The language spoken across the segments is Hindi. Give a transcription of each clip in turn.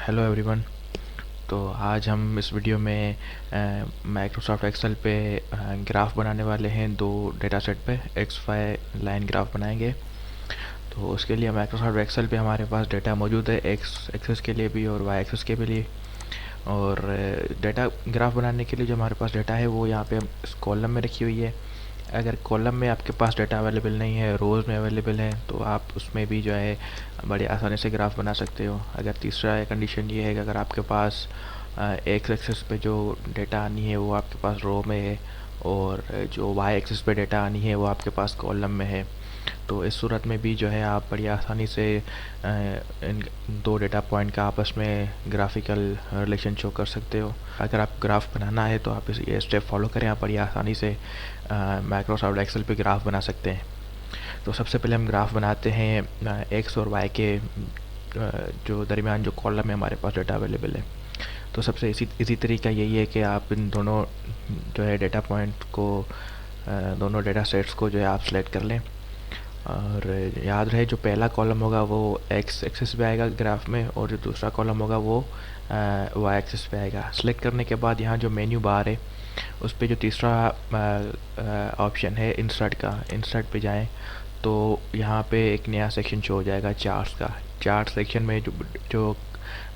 Hello everyone. तो आज हम इस वीडियो में माइक्रोसॉफ्ट एक्सेल पे ग्राफ बनाने वाले हैं। दो डेटा सेट पे एक्स वाई लाइन ग्राफ बनाएंगे। तो उसके लिए माइक्रोसॉफ्ट एक्सेल पे हमारे पास डेटा मौजूद है, एक्स एक्सेस के लिए भी और वाई एक्सेस के भी लिए। और डेटा ग्राफ बनाने के लिए जो हमारे पास डेटा है वो यहाँ पे इस कॉलम में रखी हुई है। अगर कॉलम में आपके पास डेटा अवेलेबल नहीं है, रोज़ में अवेलेबल है, तो आप उसमें भी जो है बड़ी आसानी से ग्राफ बना सकते हो। अगर तीसरा कंडीशन ये है कि अगर आपके पास एक्स एक्सिस पे जो डेटा आनी है वो आपके पास रो में है और जो वाई एक्सिस पे डेटा आनी है वो आपके पास कॉलम में है, तो इस सूरत में भी जो है आप बड़ी आसानी से इन दो डेटा पॉइंट का आपस में ग्राफिकल रिलेशन शो कर सकते हो। अगर आप ग्राफ बनाना है तो आप ये स्टेप फॉलो करें, आप बड़ी आसानी से माइक्रोसॉफ्ट एक्सेल पे ग्राफ बना सकते हैं। तो सबसे पहले हम ग्राफ बनाते हैं एक्स और वाई के जो दरमियान जो कॉलम में हमारे पास डेटा अवेलेबल है। तो सबसे इसी तरीका यही है कि आप इन दोनों जो है डेटा पॉइंट को दोनों डेटा सेट्स को जो है आप सेलेक्ट कर लें। और याद रहे जो पहला कॉलम होगा वो एक्स एक्सिस पे आएगा ग्राफ में, और जो दूसरा कॉलम होगा वो वाई एक्सिस पे आएगा। सेलेक्ट करने के बाद यहाँ जो मेन्यू बार है उस पर जो तीसरा ऑप्शन है इंसर्ट का, इंसर्ट पे जाएं तो यहाँ पे एक नया सेक्शन शो हो जाएगा चार्ट्स का। चार्ट सेक्शन में जो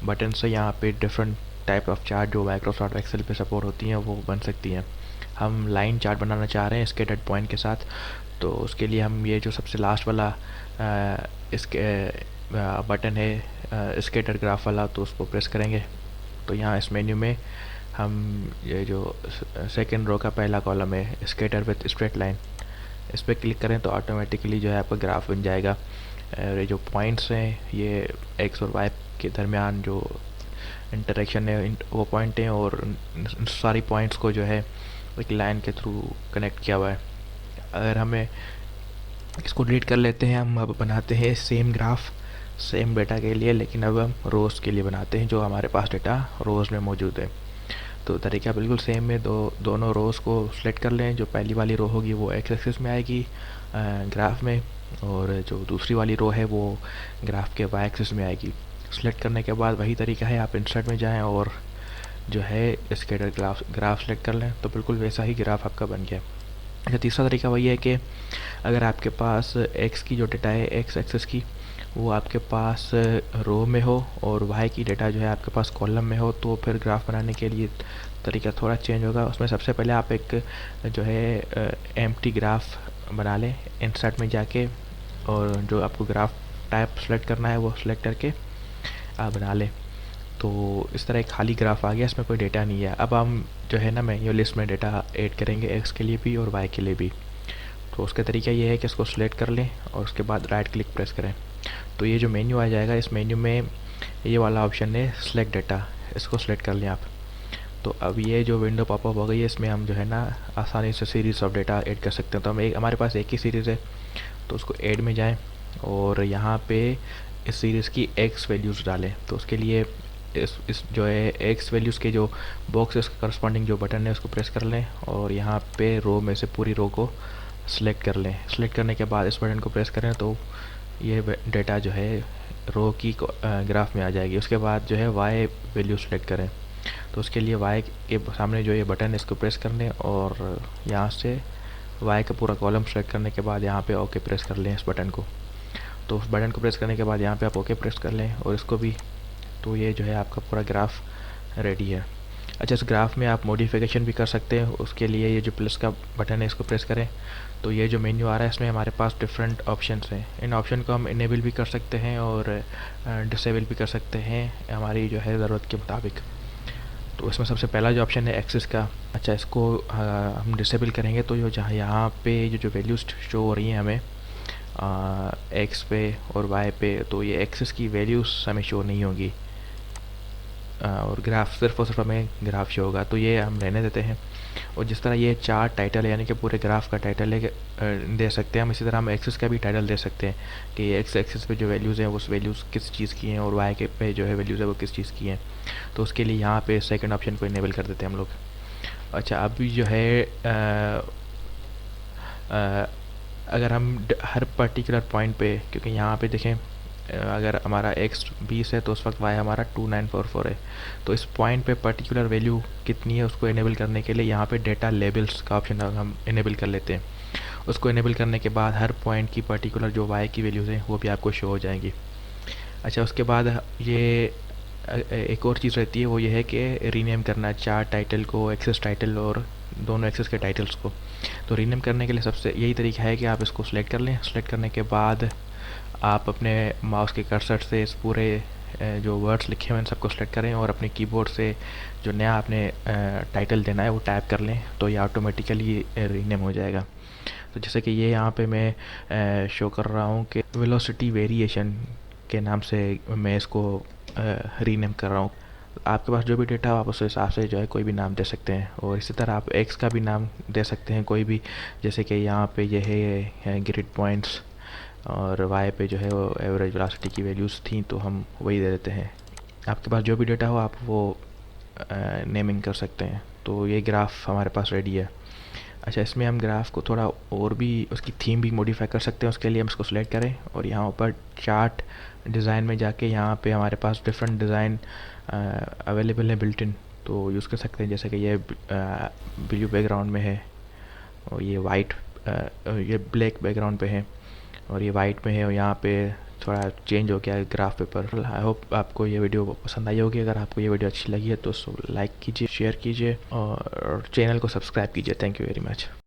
बटन से यहाँ पे डिफरेंट टाइप ऑफ चार्ट जो माइक्रोसॉफ्ट एक्सेल पे सपोर्ट होती हैं वो बन सकती हैं। हम लाइन चार्ट बनाना चाह रहे हैं स्कैटर्ड पॉइंट के साथ, तो उसके लिए हम ये जो सबसे लास्ट वाला इसके बटन है स्कैटर ग्राफ वाला, तो उसको प्रेस करेंगे। तो यहाँ इस मेन्यू में हम ये जो सेकंड रो का पहला कॉलम है स्कैटर विद स्ट्रेट लाइन, इस पर क्लिक करें तो ऑटोमेटिकली जो है आपका ग्राफ बन जाएगा। ये जो पॉइंट्स हैं ये एक्स और वाई के दरमियान जो इंटरेक्शन है वो पॉइंट हैं, और सारी पॉइंट्स को जो है एक लाइन के थ्रू कनेक्ट किया हुआ है। अगर हमें इसको डिलीट कर लेते हैं, हम अब बनाते हैं सेम ग्राफ सेम डेटा के लिए, लेकिन अब हम रोज़ के लिए बनाते हैं जो हमारे पास डेटा रोज़ में मौजूद है। तो तरीका बिल्कुल सेम है, दोनों रोज़ को सिलेक्ट कर लें। जो पहली वाली रो होगी वो एक्स एक्सिस में आएगी ग्राफ में, और जो दूसरी वाली रो है वो ग्राफ के वाई एक्सिस में आएगी। सेलेक्ट करने के बाद वही तरीका है, आप इंसर्ट में जाएं और जो है स्कैटर ग्राफ सेलेक्ट कर लें, तो बिल्कुल वैसा ही ग्राफ आपका बन गया। अच्छा, तीसरा तरीका वही है कि अगर आपके पास एक्स की जो डेटा है एक्स एक्सिस की वो आपके पास रो में हो और वाई की डेटा जो है आपके पास कॉलम में हो, तो फिर ग्राफ बनाने के लिए तरीका थोड़ा चेंज होगा। उसमें सबसे पहले आप एक जो है एम्प्टी ग्राफ बना लें इंसर्ट में जाके, और जो आपको ग्राफ टाइप सेलेक्ट करना है वो सेलेक्ट करके आप बना लें। तो इस तरह एक खाली ग्राफ आ गया, इसमें कोई डेटा नहीं है। अब हम जो है ना मेन्यू लिस्ट में डेटा ऐड करेंगे एक्स के लिए भी और वाई के लिए भी। तो उसका तरीका ये है कि इसको सेलेक्ट कर लें और उसके बाद राइट क्लिक प्रेस करें, तो ये जो मेन्यू आ जाएगा इस मेन्यू में ये वाला ऑप्शन है सेलेक्ट डेटा, इसको सेलेक्ट कर लें आप। तो अब ये जो विंडो पॉपअप हो गई है इसमें हम जो है ना आसानी से सीरीज़ ऑफ डेटा ऐड कर सकते हैं। तो हमारे पास एक ही सीरीज़ है, तो उसको ऐड में जाएं और यहाँ पे इस सीरीज़ की एक्स वैल्यूज़ डालें। तो उसके लिए इस जो है एक्स वैल्यूज़ के जो बॉक्स है उसके करस्पॉन्डिंग जो बटन है उसको प्रेस कर लें और यहाँ पे रो में से पूरी रो को सेलेक्ट कर लें। सेलेक्ट करने के बाद इस बटन को प्रेस करें तो ये डेटा जो है रो की ग्राफ में आ जाएगी। उसके बाद जो है वाई वैल्यू सेलेक्ट करें, तो उसके लिए वाई के सामने जो ये बटन है इसको प्रेस कर लें और यहाँ से वाई का पूरा कॉलम सेलेक्ट करने के बाद यहाँ पे ओके प्रेस कर लें इस बटन को। तो उस बटन को प्रेस करने के बाद यहाँ पे आप ओके प्रेस कर लें और इसको भी, तो ये जो है आपका पूरा ग्राफ रेडी है। अच्छा, इस ग्राफ में आप मॉडिफिकेशन भी कर सकते हैं। उसके लिए ये जो प्लस का बटन है इसको प्रेस करें, तो ये जो मेन्यू आ रहा है इसमें हमारे पास डिफरेंट ऑप्शंस हैं। इन ऑप्शन को हम इनेबल भी कर सकते हैं और डिसेबल भी कर सकते हैं हमारी जो है ज़रूरत के मुताबिक। तो इसमें सबसे पहला जो ऑप्शन है एक्सिस का, अच्छा इसको हम डिसेबल करेंगे तो जो जहाँ यहाँ पे जो वैल्यूज शो हो रही हैं हमें एक्स पे और वाई पे, तो ये एक्सिस की वैल्यूज़ हमें शो नहीं होगी और ग्राफ सिर्फ और सिर्फ हमें ग्राफ शो होगा, तो ये हम रहने देते हैं। और जिस तरह ये चार्ट टाइटल है यानी कि पूरे ग्राफ का टाइटल है दे सकते हैं हम, इसी तरह हम एक्सिस का भी टाइटल दे सकते हैं कि एक्स एक्सिस पे जो वैल्यूज़ हैं उस वैल्यूज़ किस चीज़ की हैं और वाई के पे जो है वैल्यूज़ है वो किस चीज़ की हैं। तो उसके लिए यहाँ पे सेकंड ऑप्शन को इनेबल कर देते हैं हम लोग। अच्छा, अभी जो है अगर हम हर पर्टिकुलर पॉइंट पे, क्योंकि यहाँ पे देखें अगर हमारा x 20 है तो उस वक्त y हमारा 2944 है। तो इस पॉइंट पे पर्टिकुलर वैल्यू कितनी है उसको इनेबल करने के लिए यहाँ पे डेटा लेबल्स का ऑप्शन हम इनेबल कर लेते हैं। उसको इनेबल करने के बाद हर पॉइंट की पर्टिकुलर जो y की वैल्यूज़ हैं वो भी आपको शो हो जाएंगी। अच्छा, उसके बाद ये एक और चीज़ रहती है, वो ये है कि रीनेम करना चार्ट टाइटल को, एक्सेस टाइटल और दोनों एक्सेस के टाइटल्स को। तो रीनेम करने के लिए सबसे यही तरीका है कि आप इसको सिलेक्ट कर लें। सिलेक्ट करने के बाद आप अपने माउस के कर्सर से इस पूरे जो वर्ड्स लिखे हुए हैं सबको सिलेक्ट करें और अपने कीबोर्ड से जो नया आपने टाइटल देना है वो टाइप कर लें, तो ये ऑटोमेटिकली रीनेम हो जाएगा। तो जैसे कि ये यहाँ पे मैं शो कर रहा हूँ कि वेलोसिटी वेरिएशन के नाम से मैं इसको रीनेम कर रहा हूँ। आपके पास जो भी डेटा हो आप उस हिसाब से जो है कोई भी नाम दे सकते हैं, और इसी तरह आप एक्स का भी नाम दे सकते हैं कोई भी, जैसे कि यहाँ पे ये है ग्रिड पॉइंट्स, और वाई पे जो है वो एवरेज वेलोसिटी की वैल्यूज़ थी तो हम वही दे देते हैं। आपके पास जो भी डेटा हो आप वो नेमिंग कर सकते हैं। तो ये ग्राफ हमारे पास रेडी है। अच्छा, इसमें हम ग्राफ को थोड़ा और भी उसकी थीम भी मॉडिफाई कर सकते हैं। उसके लिए हम इसको सेलेक्ट करें और यहाँ ऊपर चार्ट डिज़ाइन में जाके यहाँ पे हमारे पास डिफरेंट डिज़ाइन अवेलेबल है बिल्ट इन, तो यूज़ कर सकते हैं। जैसे कि ये ब्लू बैकग्राउंड में है और ये वाइट ये ब्लैक बैकग्राउंड पे है और ये वाइट में है, और यहाँ पे थोड़ा चेंज हो गया है ग्राफ पेपर। आई होप आपको ये वीडियो पसंद आई होगी। अगर आपको ये वीडियो अच्छी लगी है तो लाइक कीजिए, शेयर कीजिए और चैनल को सब्सक्राइब कीजिए। Thank you very much.